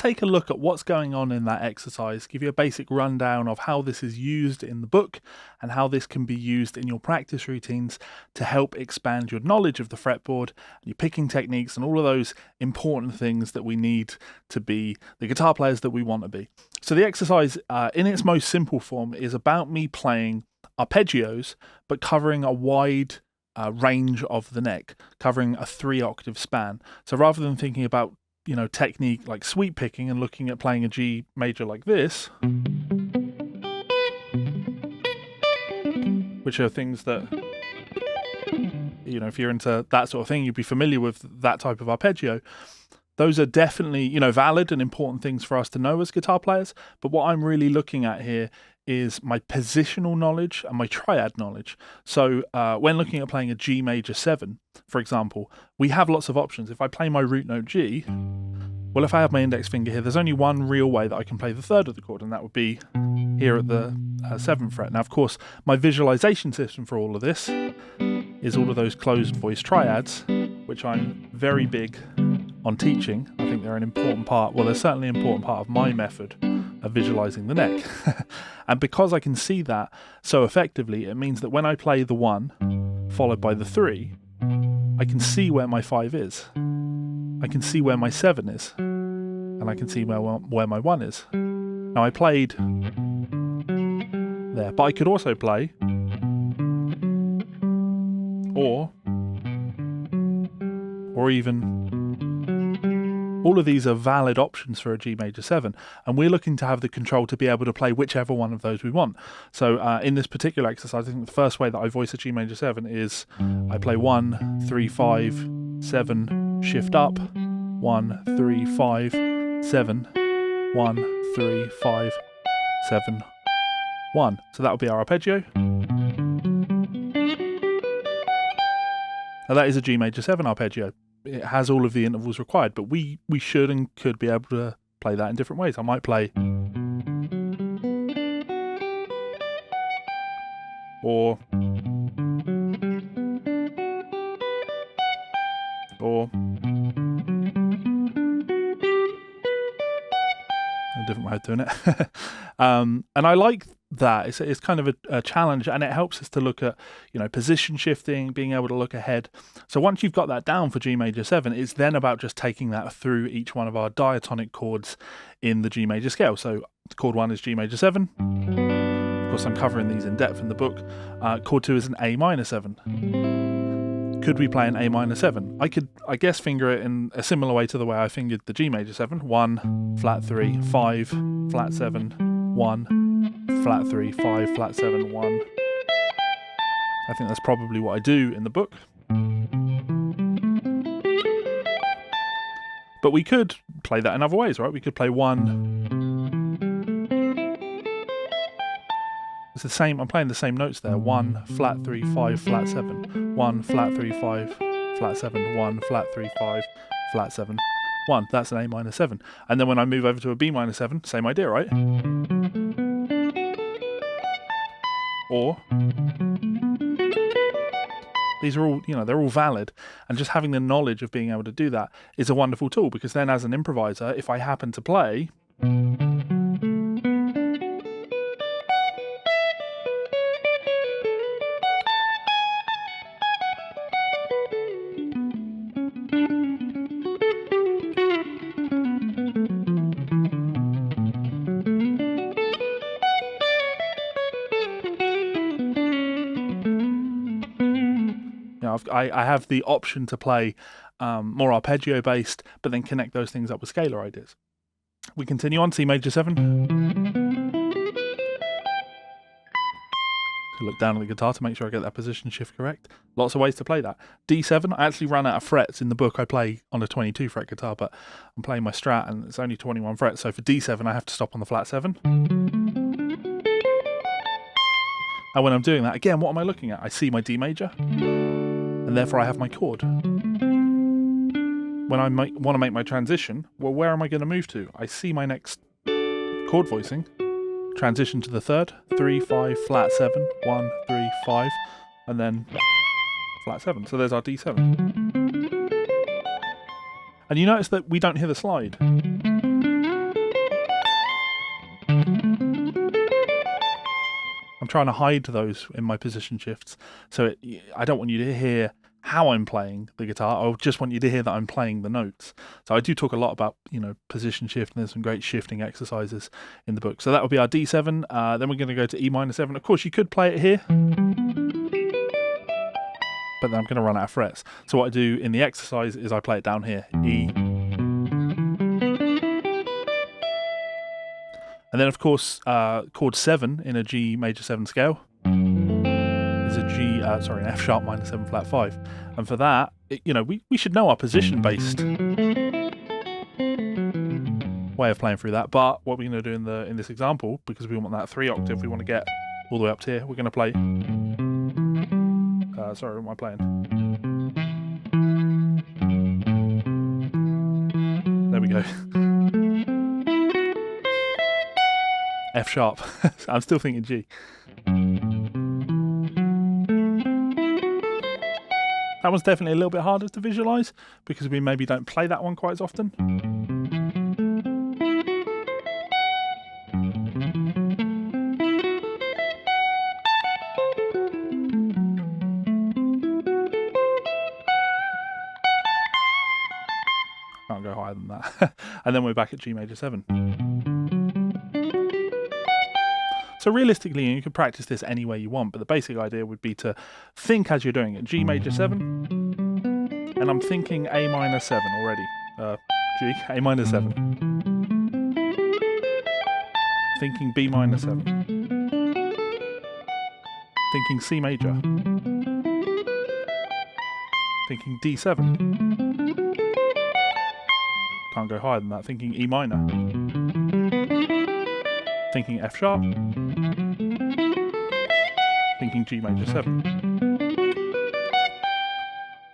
take a look at what's going on in that exercise, give you a basic rundown of how this is used in the book and how this can be used in your practice routines to help expand your knowledge of the fretboard, your picking techniques, and all of those important things that we need to be the guitar players that we want to be. So the exercise, in its most simple form, is about me playing arpeggios, but covering a wide range of the neck, covering a 3-octave span. So rather than thinking about, technique like sweep picking and looking at playing a G major like this, which are things that, if you're into that sort of thing, you'd be familiar with that type of arpeggio. Those are definitely, valid and important things for us to know as guitar players. But what I'm really looking at here is my positional knowledge and my triad knowledge. So when looking at playing a G major 7, for example, we have lots of options. If I play my root note G, well, if I have my index finger here, there's only one real way that I can play the third of the chord, and that would be here at the 7th fret. Now, of course, my visualization system for all of this is all of those closed voice triads, which I'm very big on teaching. I think they're an important part, they're certainly an important part of my method of visualizing the neck. And because I can see that so effectively, it means that when I play the 1 followed by the 3, I can see where my 5 is. I can see where my 7 is. And I can see where my 1 is. Now I played there, but I could also play or even, all of these are valid options for a G major 7, and we're looking to have the control to be able to play whichever one of those we want. So in this particular exercise, I think the first way that I voice a G major 7 is I play 1, 3, 5, 7, shift up, 1, 3, 5, 7, 1, 3, 5, 7, 1. So that would be our arpeggio. Now that is a G major 7 arpeggio. It has all of the intervals required, but we should and could be able to play that in different ways. I might play or a different way of doing it. And I like that. It's kind of a challenge, and it helps us to look at position shifting, being able to look ahead. So once you've got that down for G major 7, it's then about just taking that through each one of our diatonic chords in the G major scale. So chord 1 is G major 7. Of course, I'm covering these in depth in the book. Chord 2 is an A minor 7. Could we play an A minor 7? I could, I guess, finger it in a similar way to the way I fingered the G major 7. 1, flat 3, 5, flat 7, 1, flat 3, 5, flat 7, 1. I think that's probably what I do in the book. But we could play that in other ways, right? We could play 1. It's the same, I'm playing the same notes there. 1, flat 3, 5, flat 7. 1, flat 3, 5, flat 7. 1, flat 3, 5, flat 7. 1. That's an A minor 7. And then when I move over to a B minor 7, same idea, right? Or these are all, they're all valid, and just having the knowledge of being able to do that is a wonderful tool, because then as an improviser, if I happen to play I have the option to play more arpeggio based, but then connect those things up with scalar ideas. We continue on, C major 7. Look down at the guitar to make sure I get that position shift correct. Lots of ways to play that. D7, I actually ran out of frets. In the book I play on a 22 fret guitar, but I'm playing my Strat and it's only 21 frets, so for D7 I have to stop on the flat 7. And when I'm doing that, again, what am I looking at? I see my D major, and therefore I have my chord. When I want to make my transition, well, where am I going to move to? I see my next chord voicing. Transition to the third, 3, 5, flat 7, 1, 3, 5, and then flat 7. So there's our D7. And you notice that we don't hear the slide. I'm trying to hide those in my position shifts. So I don't want you to hear how I'm playing the guitar. I just want you to hear that I'm playing the notes. So I do talk a lot about, position shift, and there's some great shifting exercises in the book. So that will be our D7. Then we're going to go to E minor 7. Of course, you could play it here, but then I'm going to run out of frets. So what I do in the exercise is I play it down here, E. And then, of course, chord 7 in a G major 7 scale is a an F sharp minor 7 flat 5. And for that, we should know our position-based way of playing through that. But what we're going to do in this example, because we want that 3 octave, we want to get all the way up to here, we're going to play... sorry, what am I playing? There we go. F sharp. I'm still thinking G. That one's definitely a little bit harder to visualise because we maybe don't play that one quite as often. Can't go higher than that. And then we're back at G major 7. So realistically, you can practice this any way you want, but the basic idea would be to think as you're doing it. G major 7, and I'm thinking A minor 7 already. G, A minor 7. Thinking B minor 7. Thinking C major. Thinking D7. Can't go higher than that. Thinking E minor. Thinking F sharp. Thinking G major 7.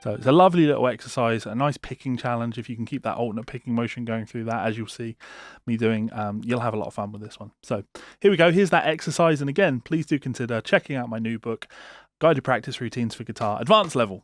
So it's a lovely little exercise, a nice picking challenge. If you can keep that alternate picking motion going through that, as you'll see me doing, you'll have a lot of fun with this one. So here we go. Here's that exercise. And again, please do consider checking out my new book, Guided Practice Routines for Guitar, Advanced Level.